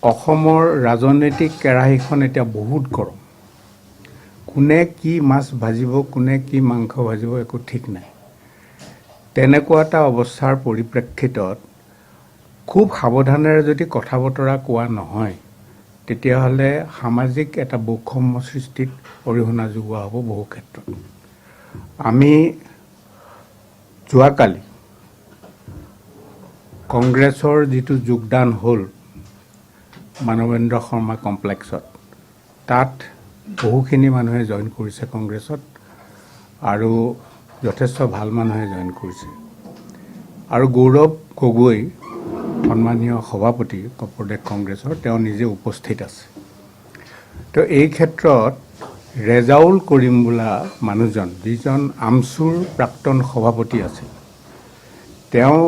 অসমৰ ৰাজনৈতিক কেৰাহীখন এতিয়া বহুত গৰম। কোনে কি মাছ ভাজিব, কোনে কি মাংস ভাজিব একো ঠিক নাই। তেনেকুৱা এটা অৱস্থাৰ পৰিপ্ৰেক্ষিতত খুব সাৱধানেৰে যদি কথা বতৰা কোৱা নহয়, তেতিয়াহ'লে সামাজিক এটা বৈষম্য সৃষ্টিত অৰিহণা যোগোৱা হ'ব বহু ক্ষেত্ৰত। আমি যোৱাকালি কংগ্ৰেছৰ যিটো যোগদান হ'ল মানৱেন্দ্ৰ শৰ্মা কমপ্লেক্সত, তাত বহুখিনি মানুহে জইন কৰিছে কংগ্ৰেছত, আৰু যথেষ্ট ভাল মানুহে জইন কৰিছে। আৰু গৌৰৱ গগৈ, সন্মানীয় সভাপতি প্ৰদেশ কংগ্ৰেছৰ, তেওঁ নিজে উপস্থিত আছে। তো এই ক্ষেত্ৰত ৰেজাউল কৰিম বোলা মানুহজন, যিজন আমচুৰ প্ৰাক্তন সভাপতি আছিল, তেওঁ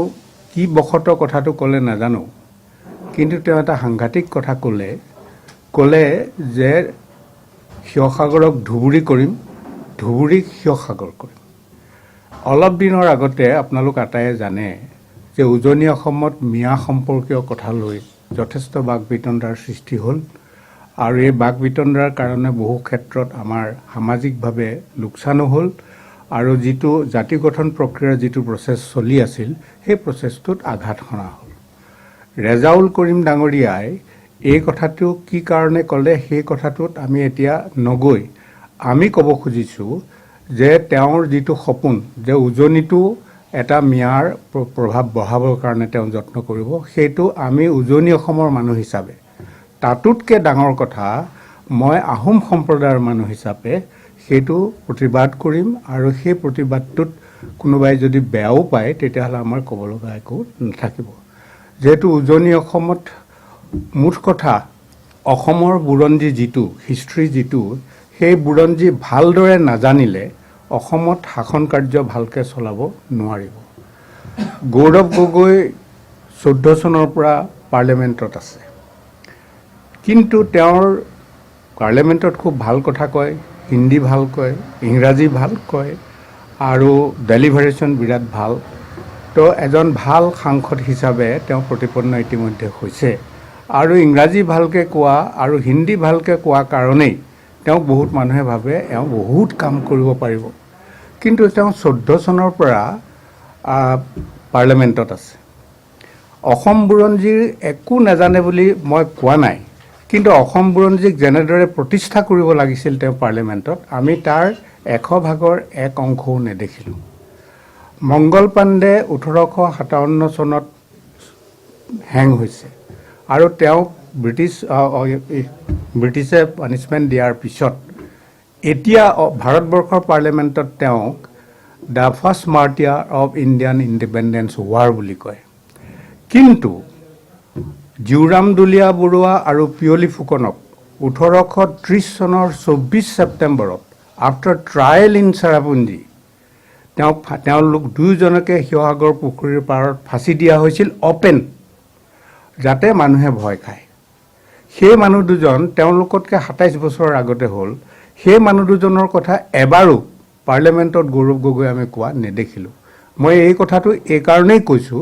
কি বশতঃ কথাটো ক'লে নাজানো, কিন্তু তেওঁ এটা সাংঘাতিক কথা ক'লে যে শিৱসাগৰক ধুবুৰী কৰিম, ধুবুৰীক শিৱসাগৰ কৰিম। অলপ দিনৰ আগতে আপোনালোক আটায়ে জানে যে উজনি অসমত মিঞা সম্পৰ্কীয় কথা লৈ যথেষ্ট বাক বিতণ্ডাৰ সৃষ্টি হ'ল, আৰু এই বাক বিতণ্ডাৰ কাৰণে বহু ক্ষেত্ৰত আমাৰ সামাজিকভাৱে লোকচানো হ'ল, আৰু যিটো জাতি গঠন প্ৰক্ৰিয়াৰ যিটো প্ৰচেছ চলি আছিল, সেই প্ৰচেছটোত আঘাত সনা হ'ল। ৰেজাউল কৰিম ডাঙৰীয়াই এই কথাটো কি কাৰণে ক'লে, সেই কথাটোত আমি এতিয়া নগৈ আমি ক'ব খুজিছোঁ যে তেওঁৰ যিটো সপোন যে উজনিটো এটা মিঞাৰ প্ৰভাৱ বঢ়াবৰ কাৰণে তেওঁ যত্ন কৰিব, সেইটো আমি উজনি অসমৰ মানুহ হিচাপে, তাতোতকৈ ডাঙৰ কথা মই আহোম সম্প্ৰদায়ৰ মানুহ হিচাপে সেইটো প্ৰতিবাদ কৰিম, আৰু সেই প্ৰতিবাদটোত কোনোবাই যদি বেয়াও পায় তেতিয়াহ'লে আমাৰ ক'ব লগা একো নাথাকিব। যিহেতু উজনি অসমত মুঠ কথা অসমৰ বুৰঞ্জী যিটো, হিষ্ট্ৰী যিটো, সেই বুৰঞ্জী ভালদৰে নাজানিলে অসমত শাসন কাৰ্য ভালকৈ চলাব নোৱাৰিব। গৌৰৱ গগৈ 14 চনৰ পৰা পাৰ্লিয়ামেণ্টত আছে, কিন্তু তেওঁৰ পাৰ্লিয়ামেণ্টত খুব ভাল কথা কয়, হিন্দী ভাল কয়, ইংৰাজী ভাল কয়, আৰু ডেলিভাৰেশ্যন বিৰাট ভাল। তো এজন ভাল সাংসদ হিচাপে তেওঁ প্ৰতিপন্ন ইতিমধ্যে হৈছে, আৰু ইংৰাজী ভালকৈ কোৱা আৰু হিন্দী ভালকৈ কোৱা কাৰণেই তেওঁক বহুত মানুহে ভাবে এওঁ বহুত কাম কৰিব পাৰিব। কিন্তু তেওঁ 14 চনৰ পৰা পাৰ্লিয়ামেণ্টত আছে। অসম বুৰঞ্জীৰ একো নাজানে বুলি মই কোৱা নাই, কিন্তু অসম বুৰঞ্জীক যেনেদৰে প্ৰতিষ্ঠা কৰিব লাগিছিল তেওঁ পাৰ্লিয়ামেণ্টত, আমি তাৰ 100 এক অংশও নেদেখিলোঁ। মংগল পাণ্ডে 1857 চনত হেং হৈছে, আৰু তেওঁক ব্ৰিটিছে পানিছমেণ্ট দিয়াৰ পিছত এতিয়া ভাৰতবৰ্ষৰ পাৰ্লিয়ামেণ্টত তেওঁক the first martyr of Indian independence war বুলি কয়। কিন্তু জীউৰাম দুলীয়া বৰুৱা আৰু পিয়লি ফুকনক 1830 চনৰ 24 ছেপ্টেম্বৰত আফটাৰ ট্ৰায়েল ইন চেৰাপুঞ্জী তেওঁলোক দুয়োজনকে শিৱসাগৰ পুখুৰীৰ পাৰত ফাঁচি দিয়া হৈছিল অপেন, যাতে মানুহে ভয় খায়। সেই মানুহ দুজন তেওঁলোকতকৈ 27 বছৰৰ আগতে হ'ল। সেই মানুহ দুজনৰ কথা এবাৰো পাৰ্লিয়ামেণ্টত গৌৰৱ গগৈ আমি কোৱা নেদেখিলোঁ। মই এই কথাটো এই কাৰণেই কৈছোঁ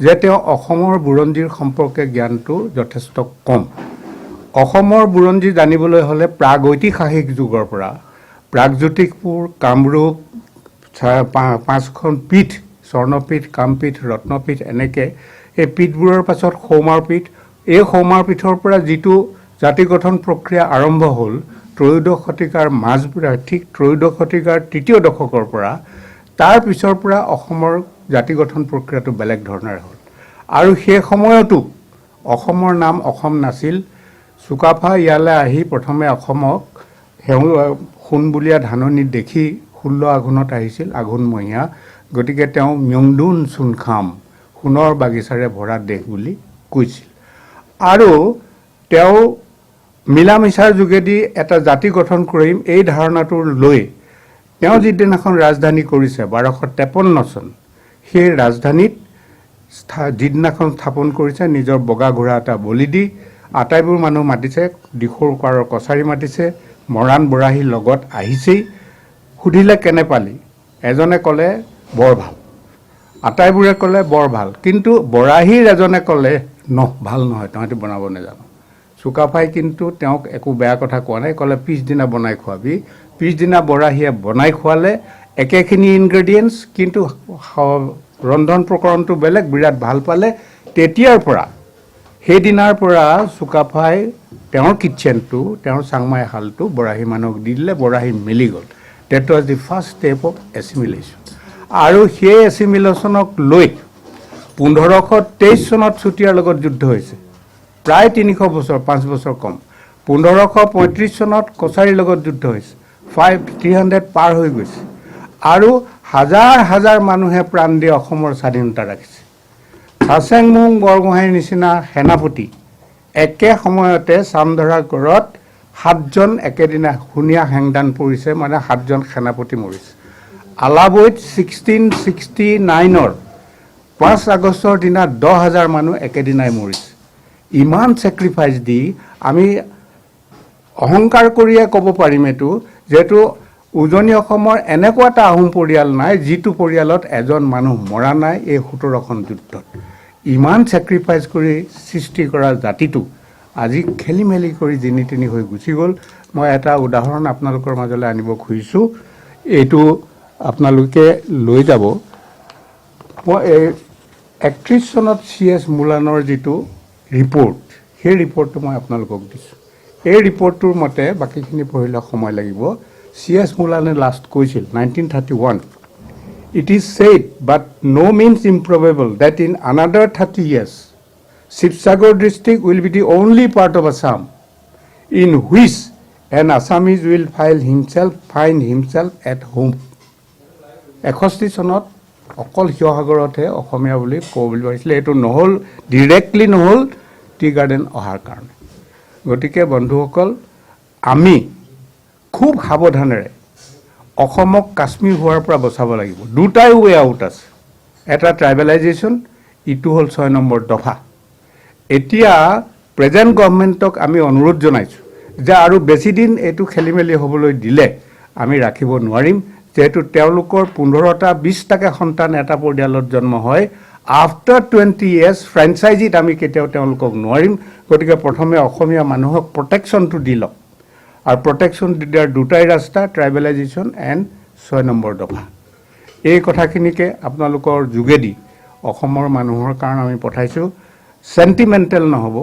যে তেওঁ অসমৰ বুৰঞ্জীৰ সম্পৰ্কে জ্ঞানটো যথেষ্ট কম। অসমৰ বুৰঞ্জী জানিবলৈ হ'লে প্ৰাগৈতিহাসিক যুগৰ পৰা প্ৰাগজ্যোতিষপুৰ, কামৰূপ, 5খন পীঠ, স্বৰ্ণপীঠ, কামপীঠ, ৰত্নপীঠ, এনেকৈ এই পীঠবোৰৰ পাছত সৌমাৰ পীঠ, এই সৌমাৰ পীঠৰ পৰা যিটো জাতি গঠন প্ৰক্ৰিয়া আৰম্ভ হ'ল ত্ৰয়োদশ শতিকাৰ ঠিক ত্ৰয়োদশ শতিকাৰ 3য় দশকৰ পৰা, তাৰ পিছৰ পৰা অসমৰ জাতি গঠন প্ৰক্ৰিয়াটো বেলেগ ধৰণেৰে হ'ল। আৰু সেই সময়তো অসমৰ নাম অসম নাছিল। চুকাফা ইয়ালৈ আহি প্ৰথমে অসমক সোণবুলীয়া ধাননি দেখি 16 আঘোণত আহিছিল, আঘোণমহীয়া, গতিকে তেওঁ ম্যংডুন চুনখাম, সোণৰ বাগিচাৰে ভৰা দেশ বুলি কৈছিল। আৰু তেওঁ মিলা মিছাৰ যোগেদি এটা জাতি গঠন কৰিম এই ধাৰণাটো লৈ তেওঁ যিদিনাখন ৰাজধানী কৰিছে 1253 চন, সেই ৰাজধানীত যিদিনাখন স্থাপন কৰিছে নিজৰ বগা ঘোঁৰা এটা বলি দি আটাইবোৰ মানুহ মাতিছে, দিখৌৰ পাৰৰ কছাৰী মাতিছে, মৰাণ বৰাহী লগত আহিছেই। সুধিলে কেনে পালি, এজনে ক'লে বৰ ভাল, আটাইবোৰে ক'লে বৰ ভাল, কিন্তু বৰাহীৰ এজনে ক'লে ভাল নহয়, তহঁতি বনাব নাজানো। চুকাফাই কিন্তু তেওঁক একো বেয়া কথা কোৱা নাই, ক'লে পিছদিনা বনাই খোৱাবি। পিছদিনা বৰাহীয়ে বনাই খোৱালে, একেখিনি ইনগ্ৰেডিয়েণ্টছ, কিন্তু ৰন্ধন প্ৰকৰণটো বেলেগ, বিৰাট ভাল পালে। তেতিয়াৰ পৰা, সেইদিনাৰ পৰা চুকাফাই তেওঁৰ কিটচেনটো, তেওঁৰ চাংমাই শালটো বৰাহী মানুহক দি দিলে, বৰাহী মিলি গ'ল। That was the first step of assimilation. আৰু সেই এছিমিলেশ্যনক লৈ 1523 চনত চুতীয়াৰ লগত যুদ্ধ হৈছে, প্ৰায় 300 বছৰ, 5 বছৰ কম। 1535 চনত কছাৰীৰ লগত যুদ্ধ হৈছে, 300 পাৰ হৈ গৈছে। আৰু হাজাৰ হাজাৰ মানুহে প্ৰাণ দি অসমৰ স্বাধীনতা ৰাখিছে। চাচেংমুং বৰগোহাঁইৰ নিচিনা সেনাপতি একে সময়তে চামধৰা গড়ত 7জন একেদিনা শুনীয়া হেংদান পৰিছে, মানে 7জন সেনাপতি মৰিছে। আলাবৈত 1669ৰ 5 আগষ্টৰ দিনা 10,000 মানুহ একেদিনাই মৰিছে। ইমান ছেক্ৰিফাইচ দি আমি অহংকাৰ কৰিয়ে ক'ব পাৰিম এইটো, যিহেতু উজনি অসমৰ এনেকুৱা এটা আহোম পৰিয়াল নাই যিটো পৰিয়ালত এজন মানুহ মৰা নাই এই 17খন যুদ্ধত। ইমান ছেক্ৰিফাইচ কৰি সৃষ্টি কৰা জাতিটো আজি খেলি মেলি কৰি যেনি তেনি হৈ গুচি গ'ল। মই এটা উদাহৰণ আপোনালোকৰ মাজলৈ আনিব খুজিছোঁ, এইটো আপোনালোকে লৈ যাব। মই 31 চনত C.S. মুলানৰ যিটো ৰিপৰ্ট, সেই ৰিপৰ্টটো মই আপোনালোকক দিছোঁ। এই ৰিপৰ্টটোৰ মতে, বাকীখিনি পঢ়িলে সময় লাগিব, C.S. মুলানে লাষ্ট কৈছিল 1931, "It is said but no means improbable that in another 30 years Shivsagar district will be the only part of Assam in which an Assamese will find himself at home." 61 চনত অকল শিৱসাগৰতহে অসমীয়া বুলি ক'ব বুলি পাৰিছিলে। এইটো নহ'ল, directly নহ'ল টি গাৰ্ডেন অহাৰ কাৰণে। গতিকে বন্ধুসকল, আমি খুব সাৱধানেৰে অসমক কাশ্মীৰ হোৱাৰ পৰা বচাব লাগিব। দুটাই ৱে আউট আছে, এটা ট্ৰাইবেলাইজেশ্যন, ইটো হ'ল 6 নম্বৰ দফা। এতিয়া প্ৰেজেণ্ট গভৰ্ণমেণ্টক আমি অনুৰোধ জনাইছোঁ যে আৰু বেছি দিন এইটো খেলি মেলি হ'বলৈ দিলে আমি ৰাখিব নোৱাৰিম, যিহেতু তেওঁলোকৰ 15টা 20টাকৈ সন্তান এটা পৰিয়ালত জন্ম হয়। আফটাৰ 20 years ফ্ৰেঞ্চাইজিত আমি কেতিয়াও তেওঁলোকক নোৱাৰিম। গতিকে প্ৰথমে অসমীয়া মানুহক প্ৰটেকশ্যনটো দি লওক, আৰু প্ৰটেকশ্যন দিয়াৰ দুটাই ৰাস্তা, ট্ৰাইবেলাইজেশ্যন এণ্ড 6 নম্বৰ দফা। এই কথাখিনিকে আপোনালোকৰ যোগেদি অসমৰ মানুহৰ কাৰণে আমি পঠাইছোঁ। চেণ্টিমেণ্টেল নহ'ব,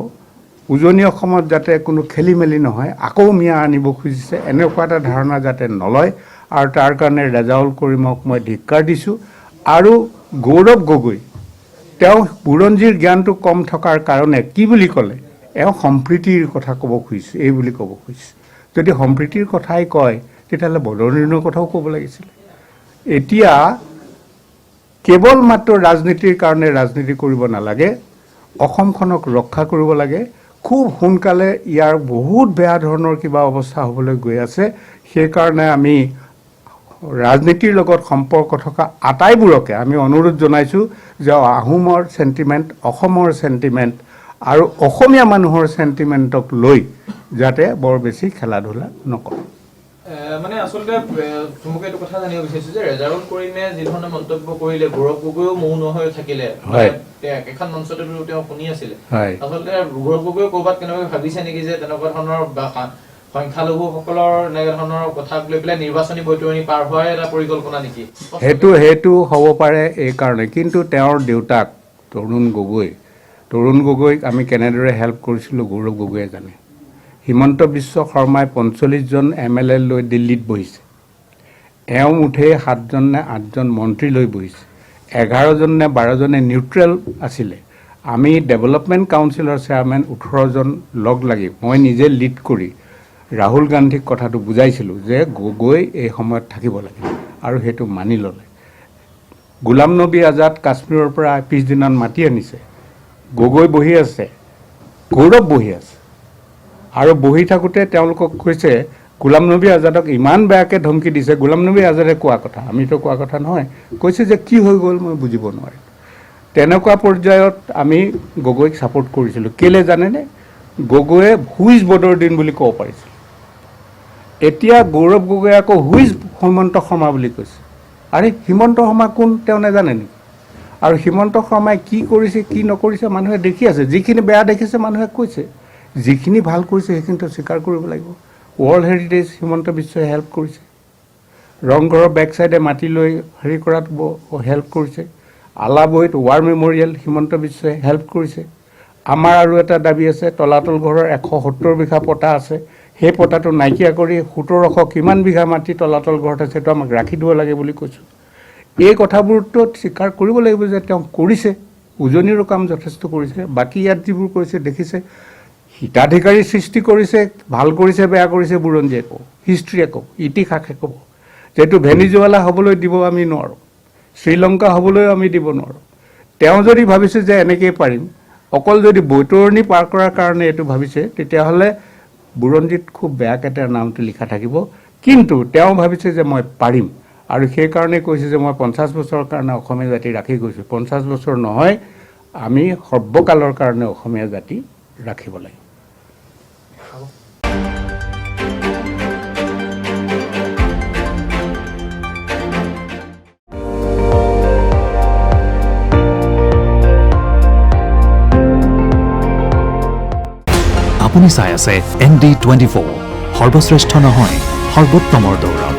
উজনি অসমত যাতে কোনো খেলি মেলি নহয়, আকৌ মিয়া আনিব খুজিছে এনেকুৱা এটা ধাৰণা যাতে নলয়, আৰু তাৰ কাৰণে ৰেজাউল কৰিমক মই ধিক্কাৰ দিছোঁ। আৰু গৌৰৱ গগৈ, তেওঁ বুৰঞ্জীৰ জ্ঞানটো কম থকাৰ কাৰণে কি বুলি ক'লে, এওঁ সম্প্ৰীতিৰ কথা ক'ব খুজিছে, এই বুলি ক'ব খুজিছে। যদি সম্প্ৰীতিৰ কথাই কয় তেতিয়াহ'লে বদৰনিৰ্ণয়ৰ কথাও ক'ব লাগিছিলে। এতিয়া কেৱল মাত্ৰ ৰাজনীতিৰ কাৰণে ৰাজনীতি কৰিব নালাগে, অসমখনক ৰক্ষা কৰিব লাগে। খুব সোনকালে ইয়াৰ বহুত বেয়া ধৰণৰ কিবা অৱস্থা হ'বলৈ গৈ আছে। সেইকাৰণে আমি ৰাজনীতিৰ লগত সম্পৰ্ক থকা আটাইবোৰকে আমি অনুৰোধ জনাইছোঁ যে আহোমৰ চেণ্টিমেণ্ট, অসমৰ চেণ্টিমেণ্ট আৰু অসমীয়া মানুহৰ চেণ্টিমেণ্টক লৈ যাতে বৰ বেছি খেলা ধূলা নকৰে। মানে আচলতে মোক এইটো কথা জানিব বিচাৰিছোঁ যে ৰেজাউল কৰিমে যিধৰণে মন্তব্য কৰিলে, গৌৰৱ গগৈও মৌন হৈ থাকিলে, এখন মঞ্চতে তেওঁ শুনি আছিলে। আচলতে গৌৰৱ গগৈ ক'ৰবাত কেনেকৈ ভাবিছে নেকি যে তেনেকুৱা ধৰণৰ সংখ্যালঘুসকলৰ এনেকুৱা ধৰণৰ কথাক লৈ পেলাই নিৰ্বাচনী বৈতৰণি পাৰ হোৱাৰ এটা পৰিকল্পনা নেকি? সেইটো হ'ব পাৰে এই কাৰণে। কিন্তু তেওঁৰ দেউতাক তৰুণ গগৈক আমি কেনেদৰে হেল্প কৰিছিলোঁ গৌৰৱ গগৈয়ে জানে। হিমন্ত বিশ্ব শৰ্মাই 45জন MLA লৈ দিল্লীত বহিছে, এওঁ মুঠেই 7জন নে 8জন মন্ত্ৰী লৈ বহিছে, 11জন নে 12জনে নিউট্ৰেল আছিলে। আমি ডেভেলপমেণ্ট কাউন্সিলৰ চেয়াৰমেন 18জন লগ লাগি মই নিজে লিড কৰি ৰাহুল গান্ধীক কথাটো বুজাইছিলোঁ যে গগৈ এই সময়ত থাকিব লাগে, আৰু সেইটো মানি ল'লে। গোলাম নবী আজাদ কাশ্মীৰৰ পৰা পিছদিনাত মাতি আনিছে, গগৈ বহি আছে, গৌৰৱ বহি আছে, আৰু বহি থাকোঁতে তেওঁলোকক কৈছে গোলাম নবী আজাদক ইমান বেয়াকৈ ধমকি দিছে। গোলাম নবী আজাদে কোৱা কথা, আমিতো কোৱা কথা নহয়, কৈছে যে কি হৈ গ'ল মই বুজিব নোৱাৰিম। তেনেকুৱা পৰ্যায়ত আমি গগৈক ছাপোৰ্ট কৰিছিলোঁ। কেলৈ জানেনে? গগৈয়ে হুইজ বদৰুদ্দিন বুলি ক'ব পাৰিছিল। এতিয়া গৌৰৱ গগৈয়ে আকৌ হুইজ হিমন্ত শৰ্মা বুলি কৈছে। আৰে হিমন্ত শৰ্মা কোন তেওঁ নাজানে নেকি? আৰু হিমন্ত শৰ্মাই কি কৰিছে কি নকৰিছে মানুহে দেখি আছে, যিখিনি বেয়া দেখিছে মানুহে কৈছে। যিখিনি ভাল কৰিছে সেইখিনিতো স্বীকাৰ কৰিব লাগিব। ৱৰ্ল্ড হেৰিটেজ হিমন্ত বিশ্বই হেল্প কৰিছে, ৰংঘৰৰ বেক চাইডে মাটি লৈ হেৰি কৰাত হেল্প কৰিছে, আলাবৈত ৱাৰ মেমৰিয়েল হিমন্ত বিশ্বই হেল্প কৰিছে। আমাৰ আৰু এটা দাবী আছে, তলাতল ঘৰৰ 170 বিঘা পটা আছে, সেই পটাটো নাইকিয়া কৰি 1700 কিমান বিঘা মাটি তলাতল ঘৰত আছে, সেইটো আমাক ৰাখি দিব লাগে বুলি কৈছোঁ। এই কথাবোৰতো স্বীকাৰ কৰিব লাগিব যে তেওঁ কৰিছে, উজনিৰো কাম যথেষ্ট কৰিছে। বাকী ইয়াত যিবোৰ কৰিছে দেখিছে, হিতাধিকাৰী সৃষ্টি কৰিছে, ভাল কৰিছে বেয়া কৰিছে বুৰঞ্জীয়ে কওঁ, হিষ্ট্ৰীয়ে কওঁ, ইতিহাসে ক'ব। যিহেতু ভেনিজুৱেলা হ'বলৈ দিব আমি নোৱাৰোঁ, শ্ৰীলংকা হ'বলৈও আমি দিব নোৱাৰোঁ। তেওঁ যদি ভাবিছে যে এনেকেই পাৰিম, অকল যদি বৈতৰণি পাৰ কৰাৰ কাৰণে এইটো ভাবিছে, তেতিয়াহ'লে বুৰঞ্জীত খুব বেয়াকৈ তেওঁৰ নামটো লিখা থাকিব। কিন্তু তেওঁ ভাবিছে যে মই পাৰিম, আৰু সেইকাৰণে কৈছে যে মই 50 বছৰৰ কাৰণে অসমীয়া জাতি ৰাখি গৈছোঁ। 50 বছৰ নহয়, আমি সৰ্বকালৰ কাৰণে অসমীয়া জাতি ৰাখিব লাগিব। আপুনি চাই আছে ND24, সৰ্বশ্ৰেষ্ঠ নহয় সৰ্বোত্তমৰ দৌৰ।